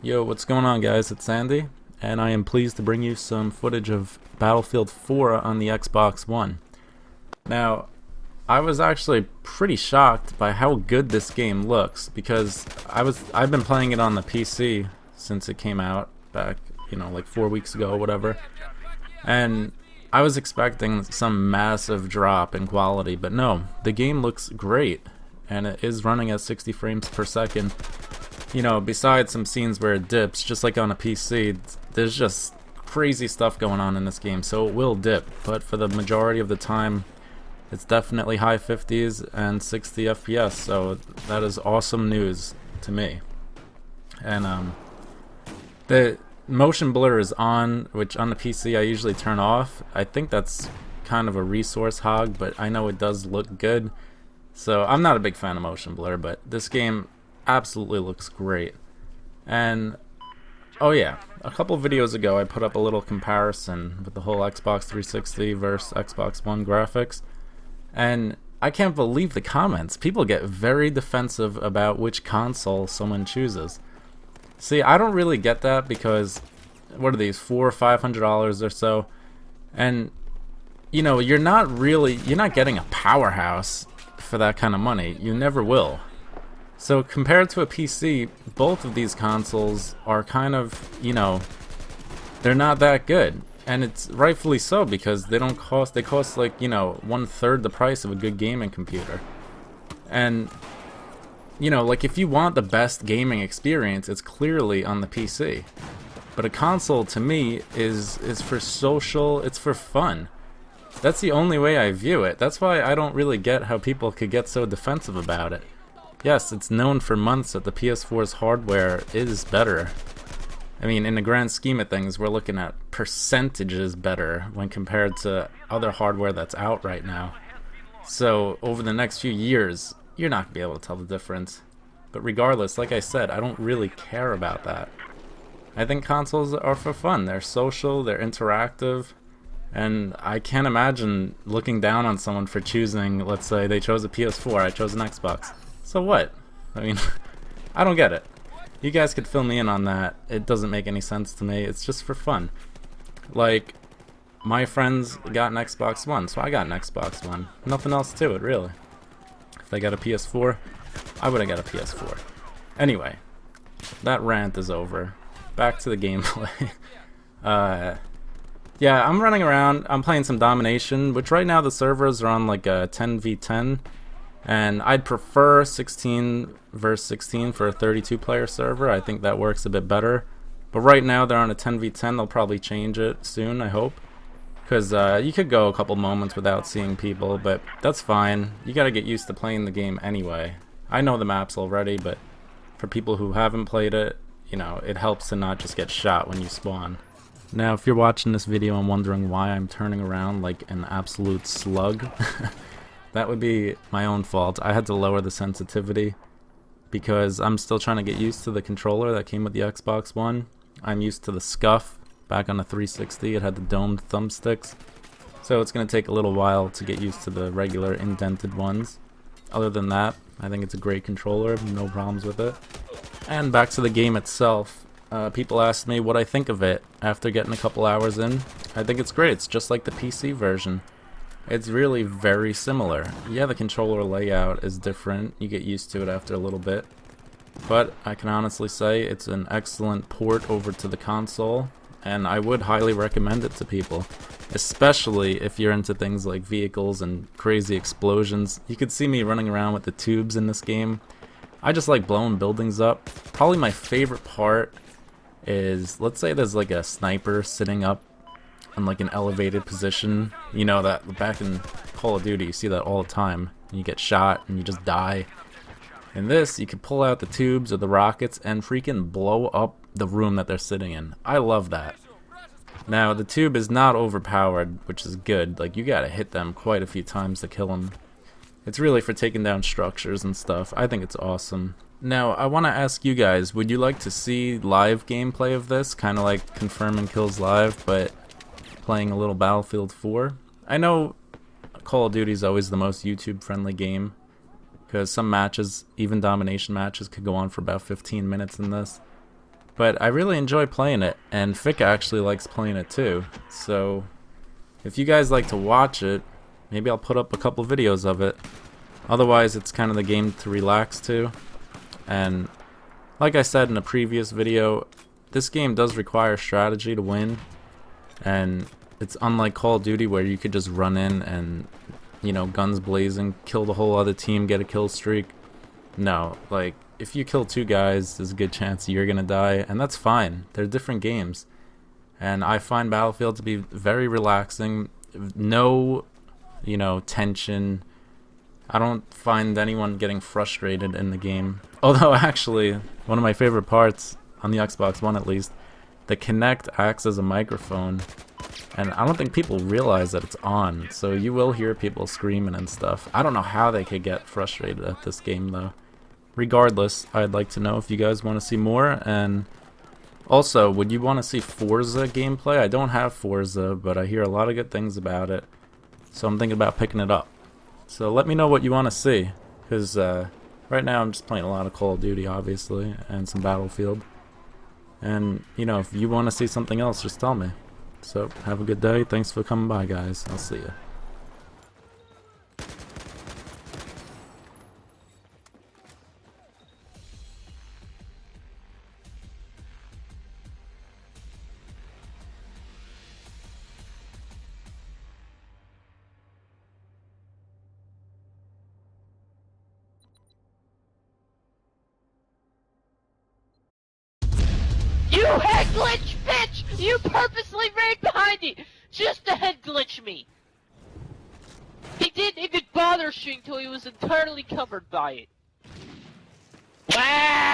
Yo, what's going on, guys? It's Sandy, and I am pleased to bring you some footage of Battlefield 4 on the Xbox One. Now, I was actually pretty shocked by how good this game looks because I've been playing it on the PC since it came out back, like 4 weeks ago or whatever. And I was expecting some massive drop in quality, but no, the game looks great and it is running at 60 frames per second. Besides some scenes where it dips, just like on a PC, there's just crazy stuff going on in this game, so it will dip, but for the majority of the time, it's definitely high 50s and 60 FPS, so that is awesome news to me. And the motion blur is on, which on the PC I usually turn off. I think that's kind of a resource hog, but I know it does look good, so I'm not a big fan of motion blur, but this game absolutely looks great. And oh yeah, a couple videos ago I put up a little comparison with the whole Xbox 360 versus Xbox One graphics, and I can't believe the comments. People get very defensive about which console someone chooses. See, I don't really get that because what are these, $400 or $500 or so, and you're not getting a powerhouse for that kind of money. You never will. So compared to a PC, both of these consoles are kind of, they're not that good. And it's rightfully so because they cost like, 1/3 the price of a good gaming computer. And, like if you want the best gaming experience, it's clearly on the PC. But a console to me is for social, it's for fun. That's the only way I view it. That's why I don't really get how people could get so defensive about it. Yes, it's known for months that the PS4's hardware is better. I mean, in the grand scheme of things, we're looking at percentages better when compared to other hardware that's out right now. So, over the next few years, you're not going to be able to tell the difference. But regardless, like I said, I don't really care about that. I think consoles are for fun. They're social, they're interactive, and I can't imagine looking down on someone for choosing, let's say they chose a PS4, I chose an Xbox. So what? I mean, I don't get it. You guys could fill me in on that. It doesn't make any sense to me. It's just for fun. Like, my friends got an Xbox One, so I got an Xbox One. Nothing else to it, really. If they got a PS4, I would have got a PS4. Anyway, that rant is over. Back to the gameplay. Yeah, I'm running around. I'm playing some domination, which right now the servers are on like a 10v10. And I'd prefer 16 versus 16 for a 32-player server. I think that works a bit better. But right now they're on a 10v10. They'll probably change it soon, I hope. Because you could go a couple moments without seeing people, but that's fine. You gotta get used to playing the game anyway. I know the maps already, but for people who haven't played it, it helps to not just get shot when you spawn. Now, if you're watching this video and wondering why I'm turning around like an absolute slug, that would be my own fault. I had to lower the sensitivity because I'm still trying to get used to the controller that came with the Xbox One. I'm used to the scuff. Back on the 360 it had the domed thumbsticks. So it's going to take a little while to get used to the regular indented ones. Other than that, I think it's a great controller, no problems with it. And back to the game itself. People asked me what I think of it after getting a couple hours in. I think it's great. It's just like the PC version. It's really very similar. Yeah, the controller layout is different. You get used to it after a little bit. But I can honestly say it's an excellent port over to the console, and I would highly recommend it to people. Especially if you're into things like vehicles and crazy explosions. You could see me running around with the tubes in this game. I just like blowing buildings up. Probably my favorite part is, let's say there's like a sniper sitting up in like an elevated position. That back in Call of Duty you see that all the time. You get shot and you just die. In this, you can pull out the tubes or the rockets and freaking blow up the room that they're sitting in. I love that. Now, the tube is not overpowered, which is good. Like, you gotta hit them quite a few times to kill them. It's really for taking down structures and stuff. I think it's awesome. Now, I want to ask you guys, would you like to see live gameplay of this? Kind of like Confirm and Kills Live, but playing a little Battlefield 4. I know Call of Duty is always the most YouTube-friendly game, because some matches, even domination matches, could go on for about 15 minutes in this. But I really enjoy playing it, and Fika actually likes playing it too. So if you guys like to watch it, maybe I'll put up a couple videos of it. Otherwise, it's kind of the game to relax to. And like I said in a previous video, this game does require strategy to win. And it's unlike Call of Duty where you could just run in and, you know, guns blazing, kill the whole other team, get a kill streak. No, like, if you kill 2 guys, there's a good chance you're gonna die, and that's fine. They're different games. And I find Battlefield to be very relaxing. No, you know, tension. I don't find anyone getting frustrated in the game. Although, actually, one of my favorite parts, on the Xbox One at least, the Kinect acts as a microphone. And I don't think people realize that it's on, so you will hear people screaming and stuff. I don't know how they could get frustrated at this game, though. Regardless, I'd like to know if you guys want to see more, and also, would you want to see Forza gameplay? I don't have Forza, but I hear a lot of good things about it, so I'm thinking about picking it up. So let me know what you want to see, because right now I'm just playing a lot of Call of Duty, obviously, and some Battlefield. And, you know, if you want to see something else, just tell me. So, have a good day. Thanks for coming by, guys. I'll see you. You head glitch, bitch! You purposely ran behind me just to head glitch me. He didn't even bother shooting till he was entirely covered by it. Wow!